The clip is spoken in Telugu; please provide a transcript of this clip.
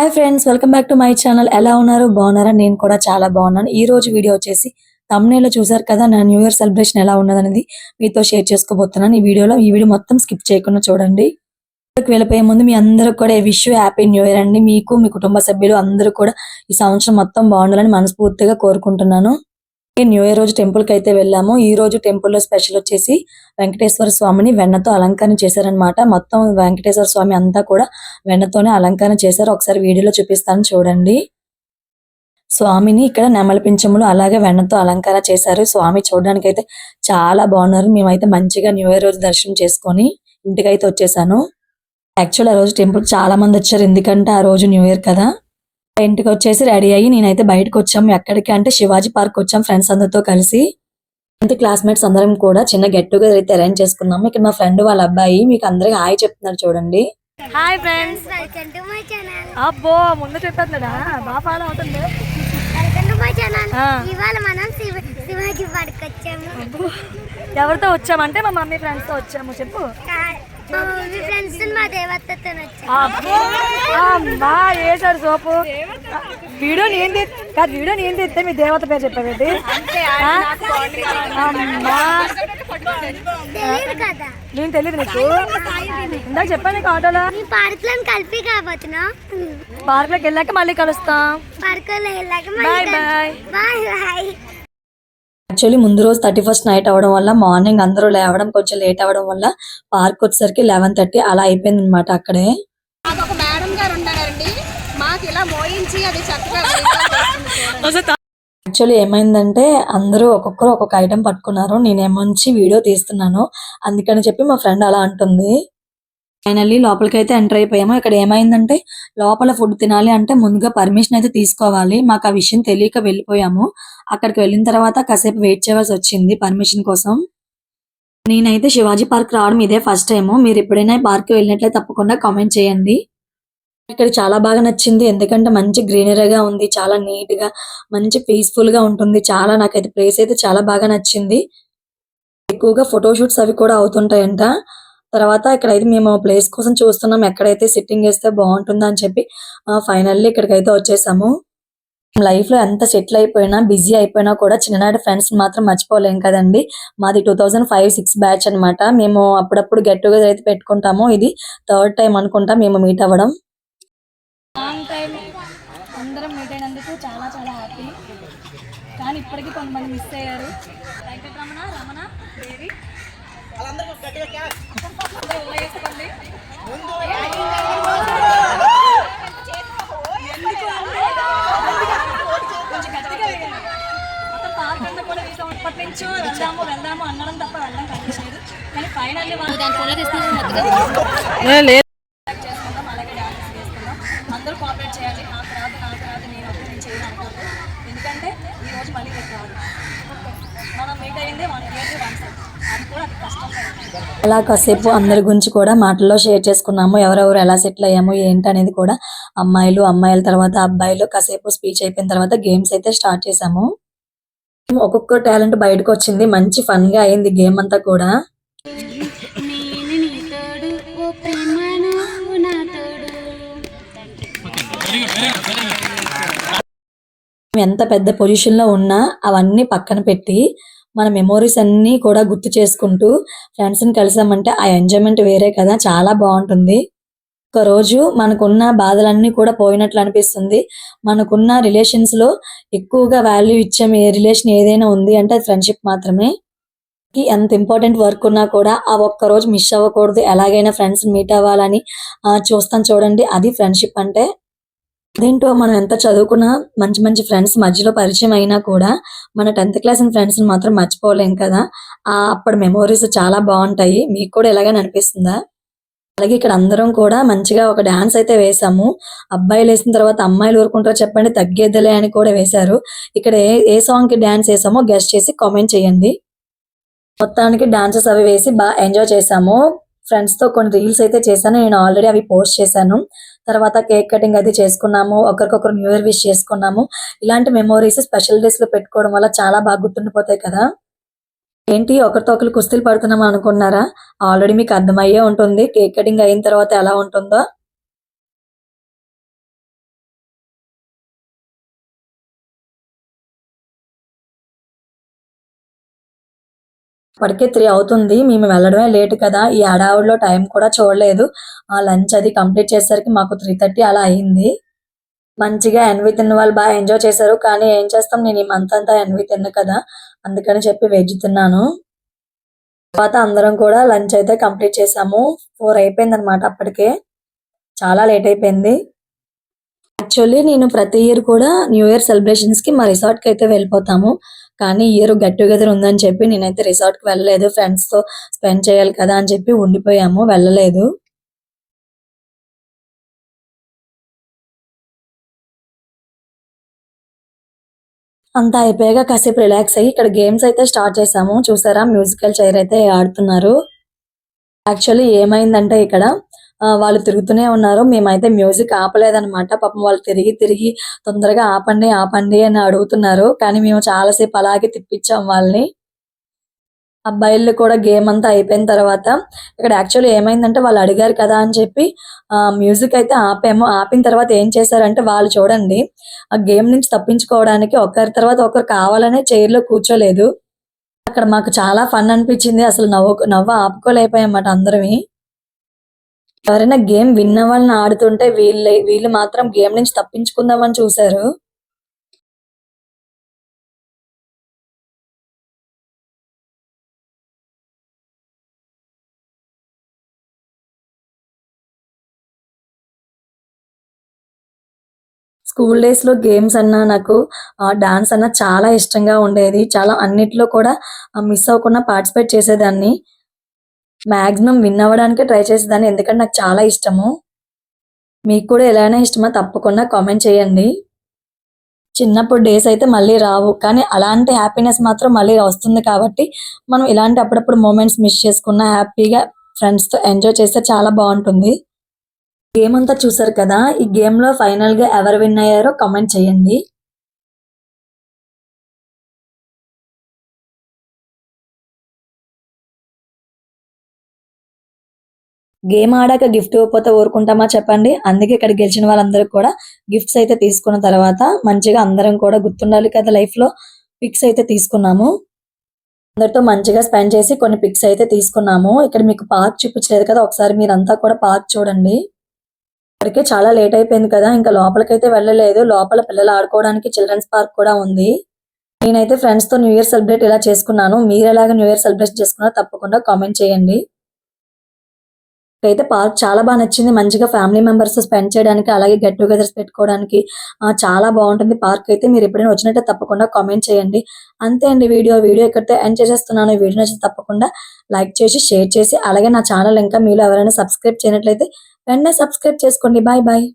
Hi friends, welcome back to my channel. ఎలా ఉన్నారు? బాగున్నారా? నేను కూడా చాలా బాగున్నాను. ఈ రోజు వీడియో వచ్చేసి thumbnail లో చూసారు కదా, నా న్యూ ఇయర్ సెలబ్రేషన్ ఎలా ఉన్నదనేది మీతో షేర్ చేసుకోబోతున్నాను. ఈ వీడియో మొత్తం స్కిప్ చేయకుండా చూడండి. వెళ్ళిపోయే ముందు మీ అందరూ కూడా wish you happy new year అండి. మీకు మీ కుటుంబ సభ్యులు అందరూ కూడా ఈ సంవత్సరం మొత్తం బాగుండాలని మనస్ఫూర్తిగా కోరుకుంటున్నాను. న్యూ ఇయర్ రోజు టెంపుల్ కి అయితే వెళ్ళాము. ఈ రోజు టెంపుల్ లో స్పెషల్ వచ్చేసి వెంకటేశ్వర స్వామిని వెన్నతో అలంకరణ చేశారనమాట. మొత్తం వెంకటేశ్వర స్వామి అంతా కూడా వెన్నతోనే అలంకరణ చేశారు. ఒకసారి వీడియోలో చూపిస్తాను చూడండి. స్వామిని ఇక్కడ నెమలి పింఛములు అలాగే వెన్నతో అలంకరణ చేశారు. స్వామి చూడడానికి అయితే చాలా బాగున్నారు. మేమైతే మంచిగా న్యూ ఇయర్ రోజు దర్శనం చేసుకొని ఇంటికైతే వచ్చేసాను. యాక్చువల్ ఆ రోజు టెంపుల్ చాలా మంది వచ్చారు, ఎందుకంటే ఆ రోజు న్యూ ఇయర్ కదా. ఇంటికి వచ్చేసి రెడీ అయ్యి నేనైతే బయటకు వచ్చాము. ఎక్కడికి అంటే శివాజీ పార్క్ వచ్చాం ఫ్రెండ్స్ అందరితో కలిసి. క్లాస్మేట్స్ అందరం కూడా చిన్న గెట్ టుగెదర్ అయితే అరేంజ్ చేసుకున్నాము. ఇక్కడ మా ఫ్రెండ్ వాళ్ళ అబ్బాయి మీకు అందరికి హాయ్ చెప్తున్నారు చూడండి. Hi friends, welcome to my channel. అబ్బో ముందు చెప్పేస్తున్నాడా, బాగా ఫాలో అవుతుంది. Welcome to my channel. ఇవాళ మనం శివాజీ పార్క్ వచ్చాము. ఎవరితో వచ్చామంటే మా మమ్మీ ఫ్రెండ్స్ తో వచ్చాము. చెప్పు. సోపు వీడియో నేను తెస్తే మీ దేవత పేరు చెప్పేది. నేను తెలియదు నీకు, ఇందాక చెప్పాను నీకు ఆటోలో. పార్క్ లోకి వెళ్ళాక మళ్ళీ కలుస్తాం. Bye bye. యాక్చువల్లీ ముందు రోజు 31st నైట్ అవడం వల్ల మార్నింగ్ అందరూ లేవడం కొంచెం లేట్ అవడం వల్ల పార్క్ వచ్చేసరికి 11:30 అలా అయిపోయింది అనమాట. అక్కడే యాక్చువల్లీ ఏమైందంటే అందరూ ఒక్కొక్కరు ఒక్కొక్క ఐటెం పట్టుకున్నారు. నేనేమొంచి వీడియో తీస్తున్నాను, అందుకని చెప్పి మా ఫ్రెండ్ అలా అంటుంది. ఫైనల్లీ లోపలికి అయితే ఎంటర్ అయిపోయాము. ఇక్కడ ఏమైందంటే లోపల ఫుడ్ తినాలి అంటే ముందుగా పర్మిషన్ అయితే తీసుకోవాలి. మాకు ఆ విషయం తెలియక వెళ్ళిపోయాము. అక్కడికి వెళ్ళిన తర్వాత కాసేపు వెయిట్ చేయాల్సి వచ్చింది పర్మిషన్ కోసం. నేనైతే శివాజీ పార్క్ రావడం ఇదే ఫస్ట్ టైం. మీరు ఎప్పుడైనా పార్క్ వెళ్ళినట్లయితే తప్పకుండా కామెంట్ చేయండి. ఇక్కడ చాలా బాగా నచ్చింది, ఎందుకంటే మంచి గ్రీనరీగా ఉంది, చాలా నీట్ గా మంచి పీస్ఫుల్ గా ఉంటుంది. చాలా నాకైతే ప్లేస్ అయితే చాలా బాగా నచ్చింది. ఎక్కువగా ఫోటోషూట్స్ అవి కూడా అవుతుంటాయంట. తర్వాత ఇక్కడైతే మేము ప్లేస్ కోసం చూస్తున్నాం, ఎక్కడైతే సిట్టింగ్ వేస్తే బాగుంటుందా అని చెప్పి ఫైనల్లీ ఇక్కడికైతే వచ్చేసాము. లైఫ్ లో ఎంత సెటిల్ అయిపోయినా బిజీ అయిపోయినా కూడా చిన్ననాటి ఫ్రెండ్స్ మాత్రం మర్చిపోలేం కదండి. మాది 2005-06 బ్యాచ్ అనమాట. మేము అప్పుడప్పుడు గెట్ టుగెదర్ అయితే పెట్టుకుంటాము. ఇది 3rd టైం అనుకుంటా మేము మీట్ అవ్వడం. అందరం మీట్ అయినందుకు చాలా చాలా హ్యాపీ. కానీ ఇప్పటికీ కొంతమంది మిస్ అయ్యారు. వెంకటరమణ, రమణ, దేవి వెళ్దాము అనడం తప్ప వెళ్ళడం కనిపించలేదు. కానీ ఫైనల్లీ వాళ్ళు దాని ఫోన్లో తీసుకున్నాం. అలాగే డాన్స్ చేసుకుందాం. అందరూ కోఆపరేట్ చేయాలి. నాకు రాదు నేను చేయను అనుకోవద్దు, ఎందుకంటే ఈ రోజు మళ్ళీ రేపు రాదు. మనం మీట్ అయ్యింది 1 year once, అది కూడా అది కష్టం. అలా కాసేపు అందరి గురించి కూడా మాటల్లో షేర్ చేసుకున్నాము. ఎవరెవరు ఎలా సెటిల్ అయ్యాము ఏంటి అనేది కూడా. అమ్మాయిల తర్వాత అబ్బాయిలు కాసేపు స్పీచ్ అయిపోయిన తర్వాత గేమ్స్ అయితే స్టార్ట్ చేసాము. ఒక్కొక్క టాలెంట్ బయటకు వచ్చింది. మంచి ఫన్ గా అయింది గేమ్ అంతా కూడా. ఎంత పెద్ద పొజిషన్ లో ఉన్నా అవన్నీ పక్కన పెట్టి మన మెమోరీస్ అన్ని కూడా గుర్తు చేసుకుంటూ ఫ్రెండ్స్ ని కలిసామంటే ఆ ఎంజాయ్మెంట్ వేరే కదా, చాలా బాగుంటుంది. ఒక రోజు మనకున్న బాధలన్నీ కూడా పోయినట్లు అనిపిస్తుంది. మనకున్న రిలేషన్స్ లో ఎక్కువగా వాల్యూ ఇచ్చే రిలేషన్ ఏదైనా ఉంది అంటే అది ఫ్రెండ్షిప్ మాత్రమే. ఎంత ఇంపార్టెంట్ వర్క్ ఉన్నా కూడా ఆ ఒక్క రోజు మిస్ అవ్వకూడదు. ఎలాగైనా ఫ్రెండ్స్ మీట్ అవ్వాలని చూస్తాం చూడండి, అది ఫ్రెండ్షిప్ అంటే. అదేంటో మనం ఎంత చదువుకున్నా మంచి మంచి ఫ్రెండ్స్ మధ్యలో పరిచయం అయినా కూడా మన 10th క్లాస్ ఫ్రెండ్స్ మాత్రం మర్చిపోలేం కదా. అప్పటి మెమోరీస్ చాలా బాగుంటాయి. మీకు కూడా ఎలాగని అనిపిస్తుందా? అలాగే ఇక్కడ అందరం కూడా మంచిగా ఒక డాన్స్ అయితే వేసాము. అబ్బాయిలు వేసిన తర్వాత అమ్మాయిలు ఊరుకుంటారో చెప్పండి, తగ్గేదిలే అని కూడా వేశారు. ఇక్కడ ఏ సాంగ్ కి డాన్స్ వేసామో గెస్ట్ చేసి కామెంట్ చేయండి. మొత్తానికి డాన్సెస్ అవి వేసి బాగా ఎంజాయ్ చేసాము. ఫ్రెండ్స్ తో కొన్ని రీల్స్ అయితే చేశాను, నేను ఆల్రెడీ అవి పోస్ట్ చేశాను. తర్వాత కేక్ కటింగ్ అయితే చేసుకున్నాము, ఒకరికొకరు న్యూ ఇయర్ విష్ చేసుకున్నాము. ఇలాంటి మెమోరీస్ స్పెషల్ డేస్ లో పెట్టుకోవడం వల్ల చాలా బాగా గుర్తుండిపోతాయి కదా. ఏంటి ఒకరితో ఒకరు కుస్తీలు పడుతున్నాం అనుకున్నారా? ఆల్రెడీ మీకు అర్థమయ్యే ఉంటుంది కేక్ కటింగ్ అయిన తర్వాత ఎలా ఉంటుందో. ఇప్పటికే 3 అవుతుంది. మేము వెళ్ళడమే లేట్ కదా! ఈ హడావుడిలో టైం కూడా చూడలేదు. లంచ్ అది కంప్లీట్ చేసేసరికి మాకు 3:30 అలా అయింది. మంచిగా ఎన్వి తిన్న వాళ్ళు ఎంజాయ్ చేశారు. కానీ ఏం చేస్తాం, నేను ఈ మంత్ అంతా ఎన్వి తినను కదా! అందుకని చెప్పి వెజ్ తిన్నాను. తర్వాత అందరం కూడా లంచ్ అయితే కంప్లీట్ చేసాము. 4 అయిపోయిందనమాట అప్పటికే. చాలా లేట్ అయిపోయింది. యాక్చువల్లీ నేను ప్రతి ఇయర్ కూడా న్యూ ఇయర్ సెలబ్రేషన్స్‌కి మా రిసార్ట్‌కి అయితే వెళ్ళిపోతాము. కానీ ఈ ఇయర్ గెట్ టుగెదర్ ఉందని చెప్పి నేనైతే రిసార్ట్‌కి వెళ్ళలేదు. ఫ్రెండ్స్‌తో స్పెండ్ చేయాలి కదా అని చెప్పి ఉండిపోయాము. వెళ్ళలేదు. అంతా అయిపోయాక కాసేపు రిలాక్స్ అయ్యి ఇక్కడ గేమ్స్ అయితే స్టార్ట్ చేసాము. చూసారా, మ్యూజికల్ చైర్ అయితే ఆడుతున్నారు. యాక్చువల్లీ ఏమైందంటే ఇక్కడ వాళ్ళు తిరుగుతూనే ఉన్నారు. మేమైతే మ్యూజిక్ ఆపలేదనమాట. పాపం వాళ్ళు తిరిగి తిరిగి తొందరగా ఆపండి, ఆపండి అని అడుగుతున్నారు. కానీ మేము చాలా సేపు అలాగే తిప్పించాం వాళ్ళని. అబ్బాయిలు కూడా గేమ్ అంతా అయిపోయిన తర్వాత ఇక్కడ యాక్చువల్లీ ఏమైందంటే వాళ్ళు అడిగారు కదా అని చెప్పి మ్యూజిక్ అయితే ఆపాము. ఆపిన తర్వాత ఏం చేశారంటే వాళ్ళు చూడండి, ఆ గేమ్ నుంచి తప్పించుకోవడానికి ఒకరి తర్వాత ఒకరు కావాలనే చైర్‌లో కూర్చోలేదు. అక్కడ మాకు చాలా ఫన్ అనిపించింది. అసలు నవ్వు ఆపుకోలేకపోయామన్నమాట అందరమి. ఎవరైనా గేమ్ విన్న వాళ్ళని ఆడుతుంటే వీళ్ళు మాత్రం గేమ్ నుంచి తప్పించుకుందామని చూసారు. స్కూల్ డేస్‌లో గేమ్స్ అన్నా నాకు డాన్స్ అన్నా చాలా ఇష్టంగా ఉండేది. చాలా అన్నిట్లో కూడా మిస్ అవ్వకుండా పార్టిసిపేట్ చేసేదాన్ని. మాక్సిమం విన్ అవ్వడానికే ట్రై చేసేదాన్ని. ఎందుకంటే నాకు చాలా ఇష్టము. మీకు కూడా ఎలానే ఇష్టమా తప్పకుండా కామెంట్ చేయండి. చిన్నప్పుడు డేస్ అయితే మళ్ళీ రావు. కానీ అలాంటి హ్యాపీనెస్ మాత్రం మళ్ళీ వస్తుంది కాబట్టి, మనం ఇలాంటి అప్పుడప్పుడు మొమెంట్స్ మిస్ చేసుకున్న హ్యాపీగా ఫ్రెండ్స్‌తో ఎంజాయ్ చేస్తే చాలా బావుంటుంది. గేమ్ అంతా చూసారు కదా! ఈ గేమ్‌లో ఫైనల్‌గా ఎవరు విన్ అయ్యారో కామెంట్ చేయండి. గేమ్ ఆడాక గిఫ్ట్ ఇవ్వకపోతే ఊరుకుంటామా చెప్పండి? అందుకే ఇక్కడ గెలిచిన వాళ్ళందరికి కూడా గిఫ్ట్స్ అయితే తీసుకున్న తర్వాత మంచిగా అందరం కూడా గుర్తుండాలి కదా లైఫ్‌లో, పిక్స్ అయితే తీసుకున్నాము. అందరితో మంచిగా స్పెండ్ చేసి కొన్ని పిక్స్ అయితే తీసుకున్నాము. ఇక్కడ మీకు పార్క్ చూపించలేదు కదా! ఒకసారి మీరంతా కూడా పార్క్ చూడండి. ఇప్పటికే చాలా లేట్ అయిపోయింది కదా! ఇంకా లోపలికైతే వెళ్ళలేదు. లోపల పిల్లలు ఆడుకోవడానికి చిల్డ్రన్స్ పార్క్ కూడా ఉంది. నేనైతే ఫ్రెండ్స్‌తో న్యూ ఇయర్ సెలబ్రేట్ ఇలా చేసుకున్నాను. మీరెలాగా న్యూ ఇయర్ సెలబ్రేట్ చేసుకున్నారో తప్పకుండా కామెంట్ చేయండి. నాకైతే పార్క్ చాలా నచ్చింది. మంచిగా ఫ్యామిలీ మెంబర్స్‌తో స్పెండ్ చేయడానికి, అలాగే గెట్ టుగెదర్స్ పెట్టుకోవడానికి చాలా బావుంటుంది పార్క్ అయితే. మీరెప్పుడైనా వచ్చినట్టే తప్పకుండా కామెంట్ చేయండి. అంతే అండి వీడియో ఇక్కడితో ఎండ్ చేసేస్తున్నాను. ఈ వీడియో నచ్చితే తప్పకుండా లైక్ చేసి, షేర్ చేసి, అలాగే నా ఛానల్ ఇంకా మీలో ఎవరైనా సబ్స్క్రైబ్ చేయనట్లయితే వెంటనే సబ్స్క్రైబ్ చేసుకోండి. Bye bye.